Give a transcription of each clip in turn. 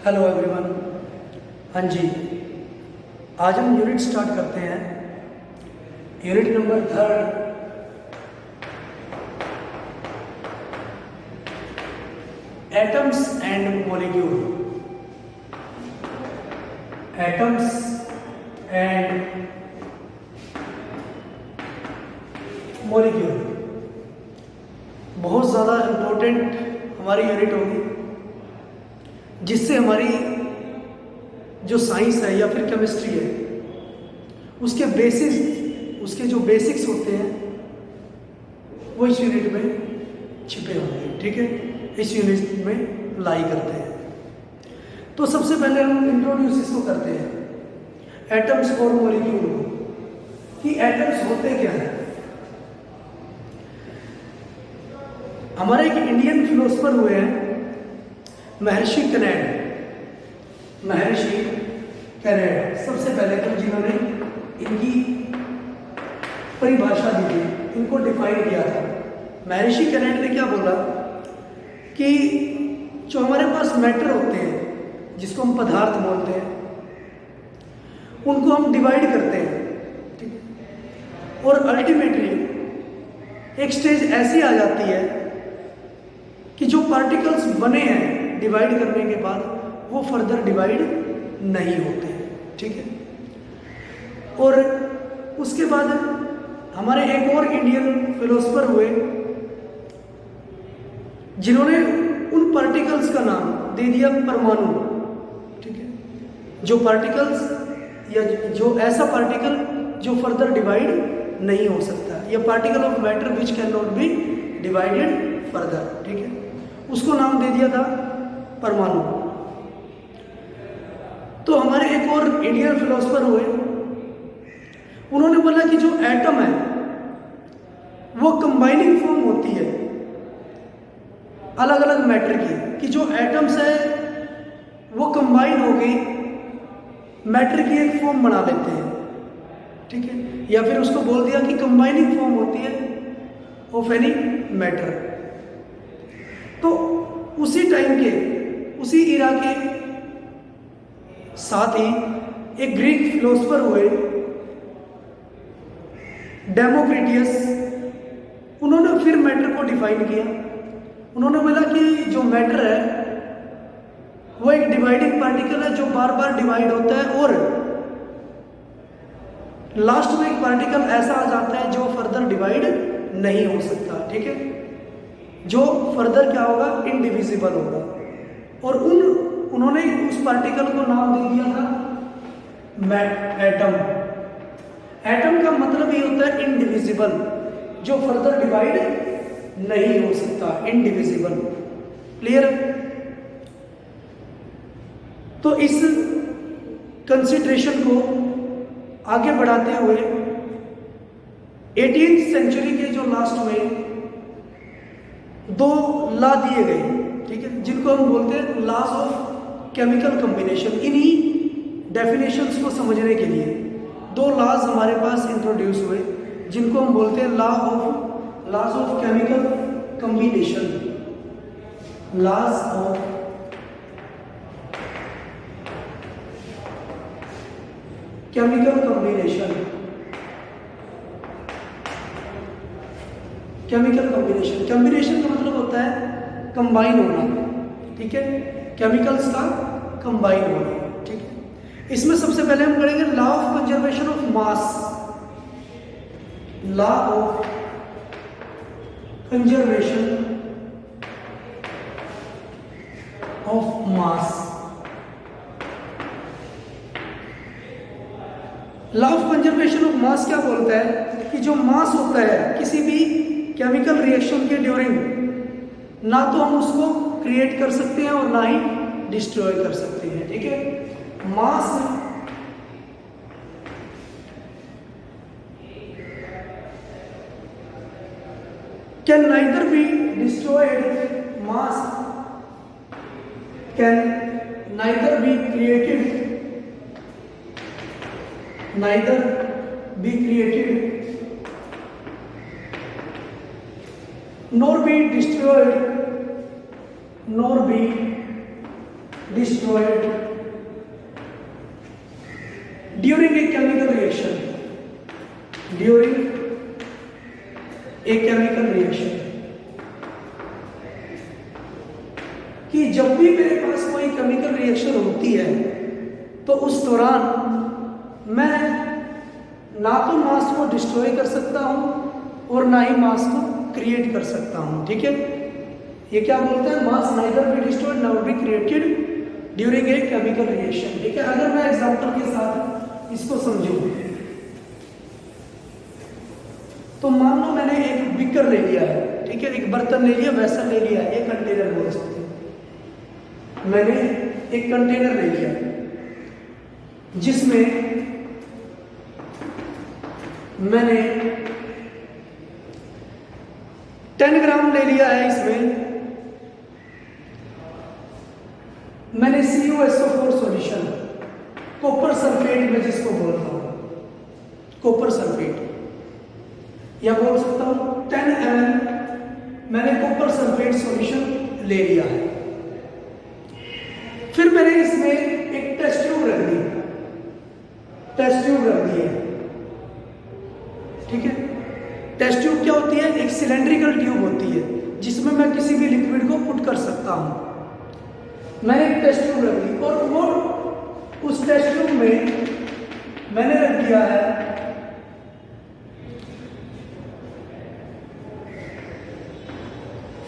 Hello everyone. हाँ जी, आज हम यूनिट स्टार्ट करते हैं। Unit number 3, atoms and molecule. Atoms and molecule बहुत ज़्यादा इम्पोर्टेंट हमारी यूनिट होगी, जिससे हमारी जो साइंस है या फिर केमिस्ट्री है उसके जो बेसिक्स होते हैं वो इस यूनिट में छिपे होंगे। ठीक है, इस यूनिट में लाई करते हैं। तो सबसे पहले हम इंट्रोड्यूस इसको करते हैं एटम्स और मॉलिक्यूल को, कि एटम्स होते क्या हैं। हमारे एक इंडियन फिलोसफर हुए हैं महर्षि कैनेड, सबसे पहले तो जिन्होंने इनकी परिभाषा दी थी, इनको डिफाइन किया था। महर्षि कैनेड ने क्या बोला कि जो हमारे पास मैटर होते हैं, जिसको हम पदार्थ बोलते हैं, उनको हम डिवाइड करते हैं, ठीक है, और अल्टीमेटली एक स्टेज ऐसी आ जाती है कि जो पार्टिकल्स बने हैं डिवाइड करने के बाद वो फर्दर डिवाइड नहीं होते। ठीक है, और उसके बाद हमारे एक और इंडियन फिलोसफर हुए जिन्होंने उन पार्टिकल्स का नाम दे दिया परमाणु। ठीक है, जो पार्टिकल्स या जो ऐसा पार्टिकल जो फर्दर डिवाइड नहीं हो सकता, या particle of matter which can not be divided further. ठीक है, उसको नाम दे दिया था परमाणु। तो हमारे एक और इंडियन फिलोसफर हुए, उन्होंने बोला कि जो एटम है वो कंबाइनिंग फॉर्म होती है अलग अलग मैटर की, कि जो एटम्स है वो कंबाइन हो गई मैटर की एक फॉर्म बना लेते हैं। ठीक है, या फिर उसको बोल दिया कि कंबाइनिंग फॉर्म होती है ऑफ एनी मैटर। तो उसी टाइम के, उसी इरा के साथ ही एक ग्रीक फिलोसफर हुए डेमोक्रिटस, उन्होंने फिर मैटर को डिफाइन किया। उन्होंने बोला कि जो मैटर है वो एक डिवाइडिंग पार्टिकल है जो बार बार डिवाइड होता है, और लास्ट में एक पार्टिकल ऐसा आ जाता है जो फर्दर डिवाइड नहीं हो सकता। ठीक है, जो फर्दर क्या होगा, इनडिविजिबल होगा। और उन्होंने उस पार्टिकल को नाम दे दिया था एटम। एटम का मतलब ये होता है इनडिविजिबल, जो फर्दर डिवाइड नहीं हो सकता, इनडिविजिबल। क्लियर? तो इस कंसिडरेशन को आगे बढ़ाते हुए 18th सेंचुरी के जो लास्ट में 2 लॉ दिए गए, ठीक है, जिनको हम बोलते हैं लॉज ऑफ केमिकल कॉम्बिनेशन। इन्हीं डेफिनेशंस को समझने के लिए 2 लॉज हमारे पास इंट्रोड्यूस हुए, जिनको हम बोलते हैं laws of chemical combination. Laws of chemical combination. Combination का मतलब होता है कंबाइन होना। ठीक है, केमिकल्स का कंबाइन होना। ठीक है, इसमें सबसे पहले हम करेंगे law of conservation of mass. Law of conservation of mass. Law of conservation of mass क्या बोलता है कि जो मास होता है किसी भी केमिकल रिएक्शन के ड्यूरिंग, ना तो हम उसको क्रिएट कर सकते हैं और ना ही डिस्ट्रॉय कर सकते हैं। ठीक है, मास can neither be destroyed, mass can neither be created, nor be destroyed, nor be destroyed during a chemical reaction. During a chemical reaction. कि जब भी मेरे पास कोई केमिकल रिएक्शन होती है तो उस दौरान मैं ना तो मास को डिस्ट्रॉय कर सकता हूं और ना ही मास को क्रिएट कर सकता हूं। ठीक है, ये क्या बोलते हैं, mass neither be destroyed nor be created during a chemical reaction. ठीक है, अगर मैं एग्जांपल के साथ इसको समझूं तो मान लो मैंने एक बीकर ले लिया है, ठीक है, एक बर्तन ले लिया, वैसा ले लिया है, एक कंटेनर बोल सकते हैं। मैंने एक कंटेनर ले लिया जिसमें मैंने 10 ग्राम ले लिया है। इसमें मैंने CuSO4 सॉल्यूशन, कॉपर सल्फेट में जिसको बोलता हूं, कॉपर सल्फेट, या बोल सकता हूं 10 ml मैंने कॉपर सल्फेट सॉल्यूशन ले लिया है। फिर मैंने इसमें एक टेस्ट ट्यूब रख दी, टेस्ट ट्यूब रख दी है। ठीक है, टेस्ट ट्यूब क्या होती है, एक सिलेंड्रिकल ट्यूब होती है जिसमें मैं किसी भी लिक्विड को पुट कर सकता हूं। मैंने एक टेस्ट ट्यूब रख दी और वो उस टेस्ट ट्यूब में मैंने रख दिया है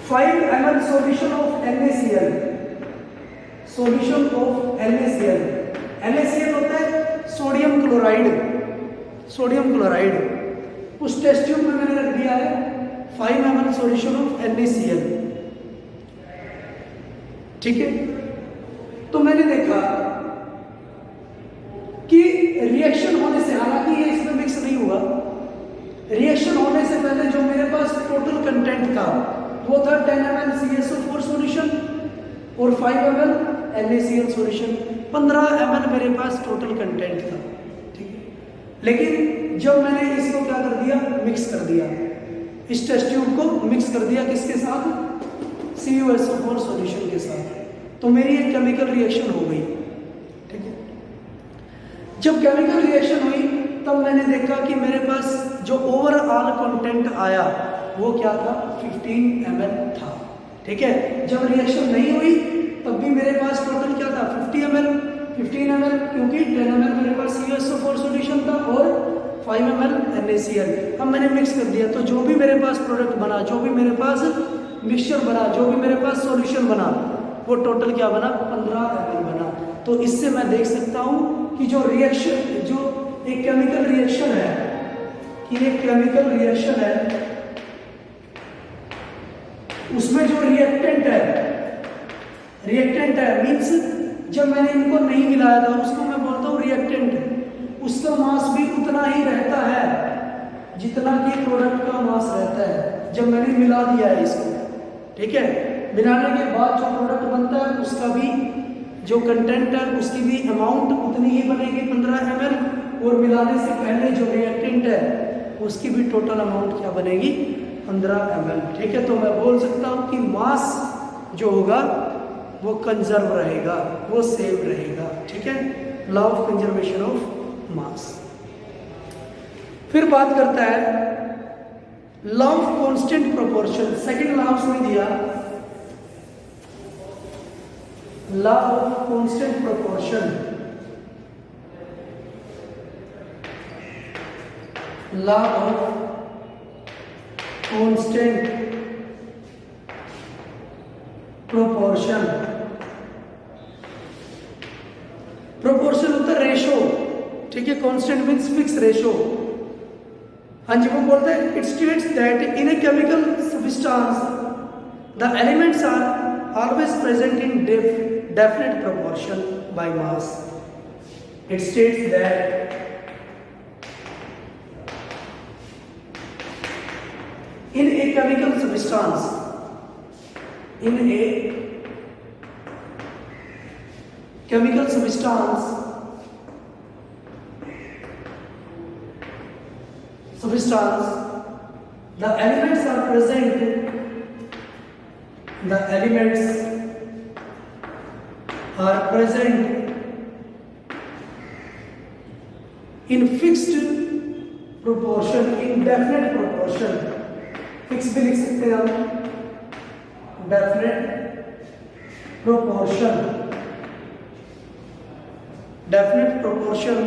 5 ml solution of NaCl, solution of NaCl। NaCl होता है सोडियम क्लोराइड, सोडियम क्लोराइड। उस टेस्ट ट्यूब में मैंने रख दिया है 5 ml सॉल्यूशन ऑफ NaCl। ठीक है, तो मैंने देखा कि रिएक्शन होने से, हालांकि ये इसमें मिक्स नहीं हुआ, रिएक्शन होने से पहले जो मेरे पास टोटल कंटेंट था वो था 10 ml CSO4 सॉल्यूशन और 5 ml NaCl सॉल्यूशन। 15 ml मेरे पास टोटल कंटेंट था। ठीक है, लेकिन जब मैंने इसको क्या कर दिया, मिक्स कर दिया, इस टेस्ट ट्यूब को मिक्स कर दिया किसके साथ, CuSO4 सॉल्यूशन के साथ, तो मेरी एक केमिकल रिएक्शन हो गई। ठीक है, जब केमिकल रिएक्शन हुई तब मैंने देखा कि मेरे पास जो ओवरऑल कंटेंट आया वो क्या था, 15 ml था। ठीक है, जब रिएक्शन नहीं हुई तब भी मेरे पास टोटल क्या था, 15 ml, क्योंकि 10 ml मेरे पास CuSO4 सॉल्यूशन था और 5 ml NaCl। अब मैंने मिक्स कर दिया, तो जो भी मेरे पास प्रोडक्ट बना, जो भी मेरे पास मिक्सचर बना, जो भी मेरे पास सॉल्यूशन बना, वो टोटल क्या बना, 15 ml बना। तो इससे मैं देख सकता हूं कि जो रिएक्शन, जो एक केमिकल रिएक्शन है, कि एक केमिकल रिएक्शन है, उसमें जो रिएक्टेंट है मीन्स जब मैंने इनको नहीं मिलाया था उसको मैं बोलता हूँ रिएक्टेंट। उसका मास भी उतना ही रहता है जितना कि प्रोडक्ट का मास रहता है जब मैंने मिला दिया है इसको। ठीक है, मिलाने के बाद जो प्रोडक्ट बनता है उसका भी जो कंटेंट है उसकी भी अमाउंट उतनी ही बनेगी 15 ml, और मिलाने से पहले जो रिएक्टेंट है उसकी भी टोटल अमाउंट क्या बनेगी, 15 ml। ठीक है, तो मैं बोल सकता हूँ कि मास जो होगा वो कंजर्व रहेगा, वो सेव रहेगा। ठीक है, law of conservation of mass. फिर बात करता है law of constant proportion. Second law उसने दिया law of constant proportion. Law of constant proportion. Proportion होता है रेशो। ठीक है, कांस्टेंट मीन्स फिक्स रेशो। हाँ जी, वो बोलते हैं it states that in a chemical substance the elements are always present in definite proportion by mass. It states that in a chemical substance, in a chemical substance, the elements are present, the elements are present in fixed proportion, in definite proportion, fix भी लिख सकते हैं हम, definite proportion, definite proportion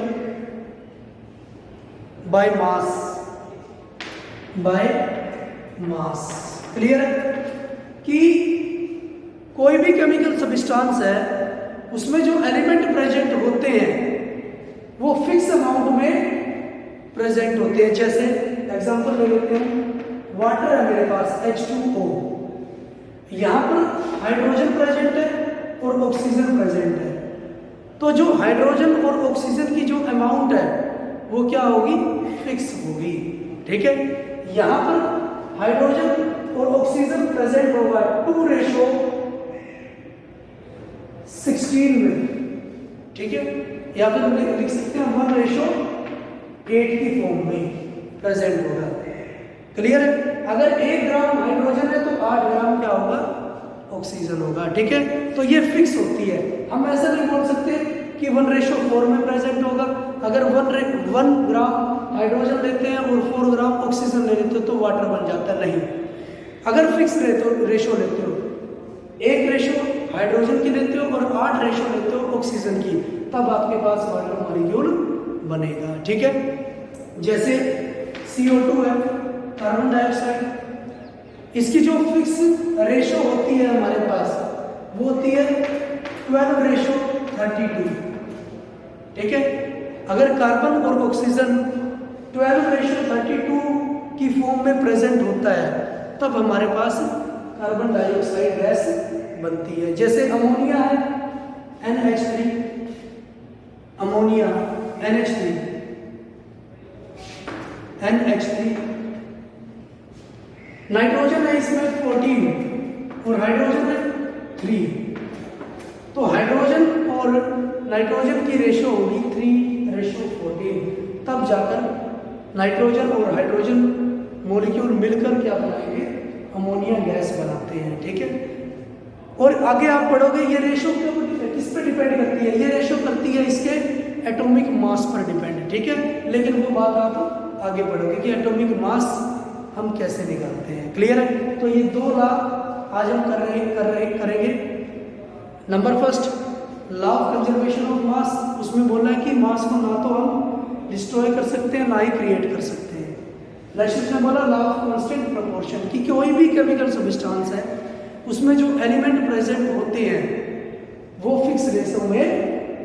by mass, by mass. Clear है कि कोई भी chemical substance है उसमें जो एलिमेंट प्रेजेंट होते हैं वो फिक्स अमाउंट में प्रेजेंट होते हैं। जैसे एग्जांपल ले लेते हैं, वाटर है मेरे पास H2O, यहां पर हाइड्रोजन प्रेजेंट है और ऑक्सीजन प्रेजेंट है, तो जो हाइड्रोजन और ऑक्सीजन की जो अमाउंट है वो क्या होगी, फिक्स होगी। ठीक है, यहां पर हाइड्रोजन और ऑक्सीजन प्रेजेंट होगा 2:16 में, ठीक है, या फिर लिख सकते हैं 1:8 की फॉर्म में प्रेजेंट होगा। क्लियर है, अगर 1 ग्राम हाइड्रोजन है तो 8 ग्राम क्या होगा, ऑक्सीजन होगा। ठीक है, तो ये फिक्स होती है, हम ऐसा नहीं बोल सकते कि 1:4 में प्रेजेंट होगा। अगर 1 ग्राम हाइड्रोजन लेते हैं और 4 ग्राम ऑक्सीजन ले लेते हो तो वाटर बन जाता है, नहीं। अगर फिक्स रेशो लेते हो, 1 रेशो हाइड्रोजन की लेते हो और 8 रेशो लेते हो ऑक्सीजन की, तब आपके पास वाटर मॉलिक्यूल बनेगा। ठीक है, जैसे CO2 है, कार्बन डाइऑक्साइड, इसकी जो फिक्स रेशो होती है हमारे पास वो होती है 12:32। ठीक है, अगर कार्बन और ऑक्सीजन 12:32 की फॉर्म में प्रेजेंट होता है तब हमारे पास कार्बन डाइऑक्साइड गैस बनती है। जैसे अमोनिया है NH3, अमोनिया NH3, नाइट्रोजन है इसमें 14 और हाइड्रोजन है 3, तो हाइड्रोजन और नाइट्रोजन की रेशो होगी 3:14, तब जाकर नाइट्रोजन और हाइड्रोजन मॉलिक्यूल मिलकर क्या बनाएंगे, अमोनिया गैस बनाते हैं। ठीक है, और आगे आप पढ़ोगे ये रेशो किस पे डिपेंड करती है, ये रेशो करती है इसके एटॉमिक मास पर डिपेंड। ठीक है, लेकिन वो बात आप आगे पढ़ोगे कि एटॉमिक मास हम कैसे निकालते हैं। क्लियर है, तो ये 2 लॉ आज हम करेंगे। Number first, law of conservation of mass, उसमें बोला है कि मास को ना तो हम डिस्ट्रॉय कर सकते हैं ना ही क्रिएट कर सकते हैं। नेक्स्ट इसमें बोला लॉ ऑफ कांस्टेंट प्रोपोर्शन, कि कोई भी केमिकल सब्सटेंस है उसमें जो एलिमेंट प्रेजेंट होते हैं वो फिक्स रेशो में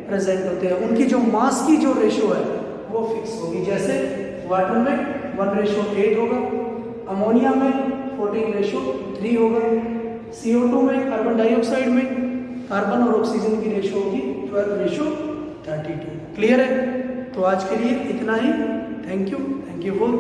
प्रेजेंट होते हैं, उनकी जो मास की जो रेशो है वो फिक्स होगी। जैसे वाटर में 1:8 होगा, अमोनिया में 14:3 होगा, CO2 में, कार्बन डाइऑक्साइड में कार्बन और ऑक्सीजन की रेशो होगी 12:32। क्लियर है, तो आज के लिए इतना ही। Thank you for